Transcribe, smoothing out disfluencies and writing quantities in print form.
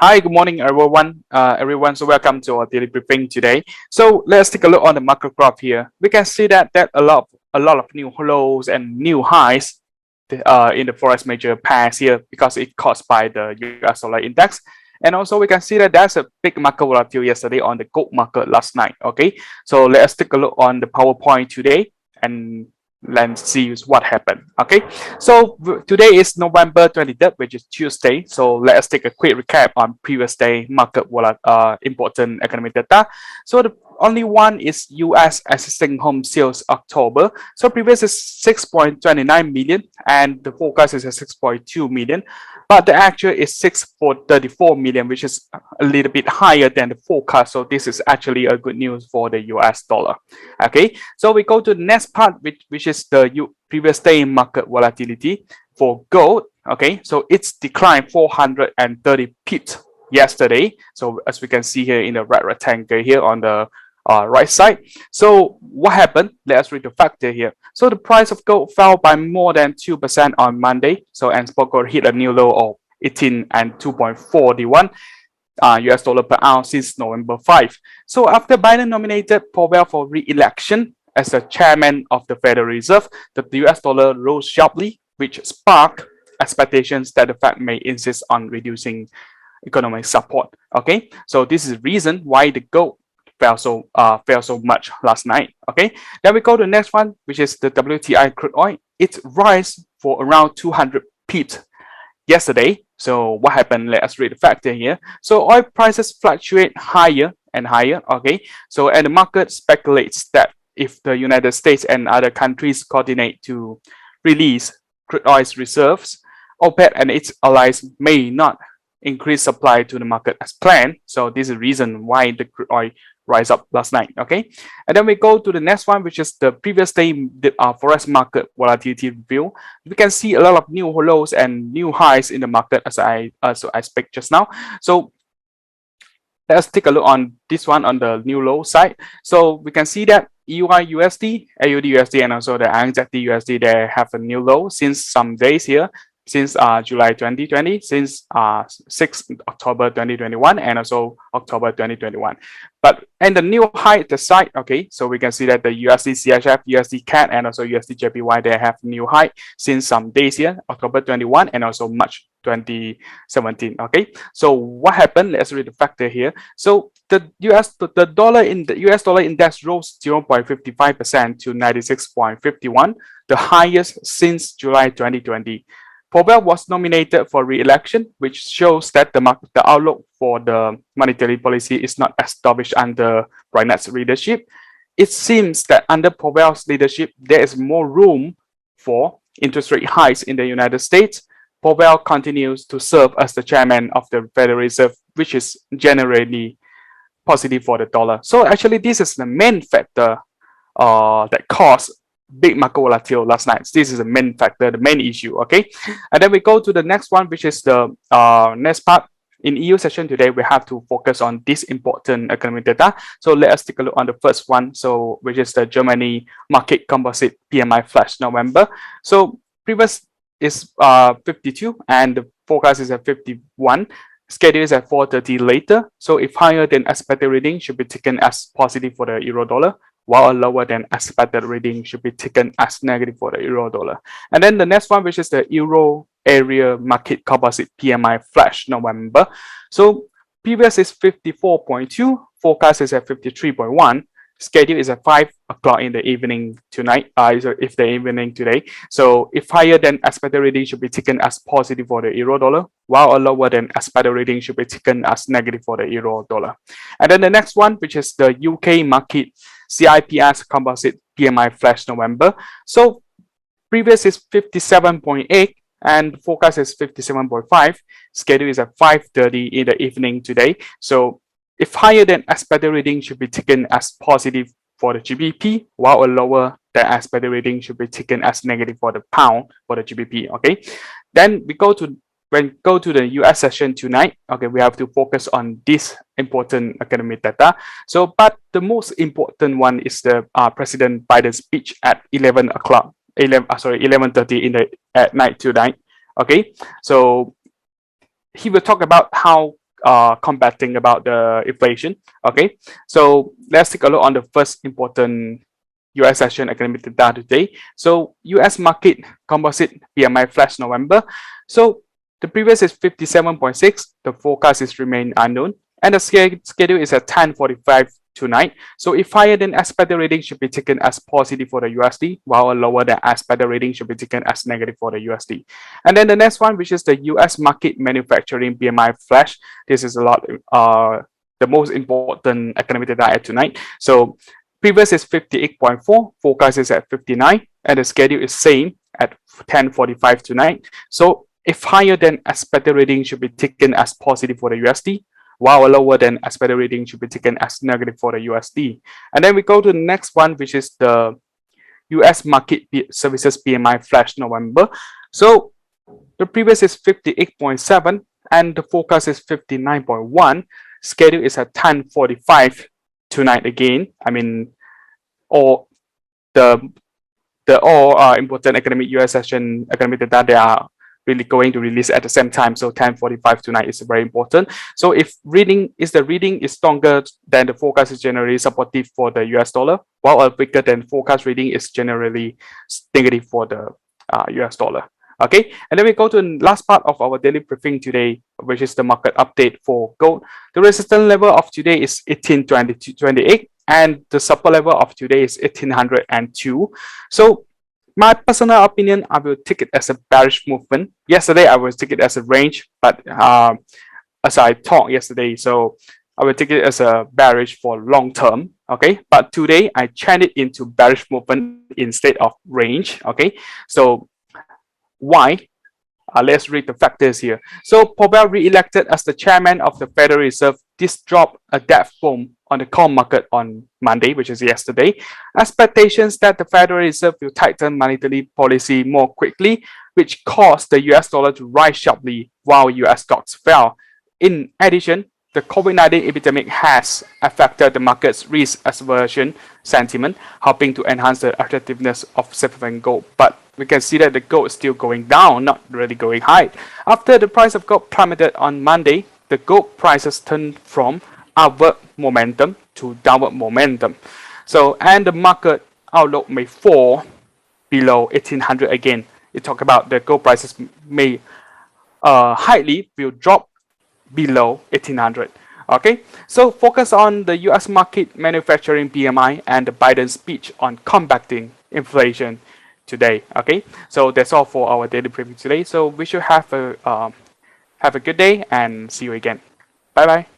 Hi, good morning, everyone. So welcome to our daily briefing today. So let's take a look on the market graph here. We can see that a lot of new lows and new highs in the forex major pairs here because it caused by the US dollar index. And also we can see that there's a big market volatility yesterday on the gold market last night. Okay, so let's take a look on the PowerPoint today and let's see what happened. Okay, so today is November 23rd, which is Tuesday. So let us take a quick recap on previous day market important economic data. So the only one is US existing home sales October. So previous is 6.29 million and the forecast is at 6.2 million, but the actual is 6.34 million, which is a little bit higher than the forecast. So this is actually a good news for the US dollar. Okay, so we go to the next part, which is the previous day market volatility for gold. Okay, so it's declined 430 pips yesterday. So as we can see here in the red rectangle here on the right side. So what happened? Let us read the factor here. So the price of gold fell by more than 2% on Monday. So and spot gold hit a new low of 18 and 2.41 US dollar per ounce since November 5. So after Biden nominated Powell for re-election as the chairman of the Federal Reserve, the US dollar rose sharply, which sparked expectations that the Fed may insist on reducing economic support. Okay, so this is the reason why the gold fell so much last night. Okay, then we go to the next one, which is the WTI crude oil. It rise for around 200 pips yesterday. So what happened? Let us read the factor here. So oil prices fluctuate higher and higher. Okay, so and the market speculates that if the United States and other countries coordinate to release crude oil reserves, OPEC and its allies may not increase supply to the market as planned. So this is the reason why the crude oil rise up last night. Okay, and then we go to the next one, which is the previous day forex market volatility review. We can see a lot of new lows and new highs in the market as I speak just now. So let's take a look on this one on the new low side. So we can see that EUI USD, AUD USD, and also the NZD USD, they have a new low since some days here, since July 2020, since 6 October 2021, and also October 2021. But and the new high at the side, okay, so we can see that the USD CHF, USD CAD, and also USD JPY, they have new high since some days here, October 21 and also March 2017. Okay, so what happened? Let's read the factor here. So the US dollar index rose 0.55% to 96.51, the highest since July 2020. Powell was nominated for re-election, which shows that the outlook for the monetary policy is not established under Brynet's leadership. It seems that under Powell's leadership, there is more room for interest rate hikes in the United States. Powell continues to serve as the chairman of the Federal Reserve, which is generally positive for the dollar. So actually, this is the main factor that caused big market volatility last night. This is the main factor, the main issue. Okay, and then we go to the next one, which is the next part. In EU session today, we have to focus on this important economic data. So let us take a look on the first one, so which is the Germany market composite PMI flash November. So previous is 52 and the forecast is at 51. Schedule is at 4:30 later. So if higher than expected reading should be taken as positive for the euro dollar, while a lower than expected reading should be taken as negative for the euro dollar. And then the next one, which is the euro area market composite PMI flash November. So previous is 54.2, forecast is at 53.1. Schedule is at 5 o'clock in the evening tonight, if the evening today. So if higher than expected reading should be taken as positive for the euro dollar, while a lower than expected reading should be taken as negative for the euro dollar. And then the next one, which is the UK market CIPS composite PMI flash November. So previous is 57.8 and forecast is 57.5. Schedule is at 5:30 in the evening today. So if higher than expected reading should be taken as positive for the GBP, while a lower than expected reading should be taken as negative for the pound for the GBP. Okay, then we go to the US session tonight. Okay, we have to focus on this important economic data. So, but the most important one is the President Biden's speech at 11:30 at night tonight. Okay, so he will talk about how combating about the inflation. Okay, so let's take a look on the first important US session economic data today. So US market composite PMI flash November. So the previous is 57.6. The forecast is remain unknown, and the schedule is at 10:45 tonight. So if higher than expected reading should be taken as positive for the USD, while a lower than expected reading should be taken as negative for the USD. And then the next one, which is the US market manufacturing PMI flash. This is the most important economic data tonight. So previous is 58.4, forecast is at 59, and the schedule is same at 10:45 tonight. So if higher than expected reading should be taken as positive for the USD, while lower than expected reading should be taken as negative for the USD. And then we go to the next one, which is the US market services PMI flash November. So the previous is 58.7 and the forecast is 59.1. Schedule is at 10:45 tonight again. I mean, all the all important economic US session economic data, they are really going to release at the same time. So 10:45 tonight is very important. So if the reading is stronger than the forecast is generally supportive for the US dollar, while a weaker than forecast reading is generally negative for the US dollar. Okay, and then we go to the last part of our daily briefing today, which is the market update for gold. The resistance level of today is 1828, and the support level of today is 1802. So my personal opinion, I will take it as a bearish movement. Yesterday, I will take it as a range, but as I talked yesterday, so I will take it as a bearish for long term. Okay, but today I changed it into bearish movement instead of range. Okay, so why? Let's read the factors here. So Powell re-elected as the chairman of the Federal Reserve. This dropped a death bomb on the coal market on Monday, which is yesterday. Expectations that the Federal Reserve will tighten monetary policy more quickly, which caused the US dollar to rise sharply while US stocks fell. In addition, the COVID-19 epidemic has affected the market's risk aversion sentiment, helping to enhance the attractiveness of safe haven gold. But we can see that the gold is still going down, not really going high. After the price of gold plummeted on Monday, the gold prices turned from upward momentum to downward momentum. So, and the market outlook may fall below 1800 again. It talk about the gold prices may highly will drop below 1800. Okay, so focus on the US market manufacturing PMI and the Biden speech on combating inflation today. Okay, so that's all for our daily briefing today. So we should have a good day and see you again. Bye bye.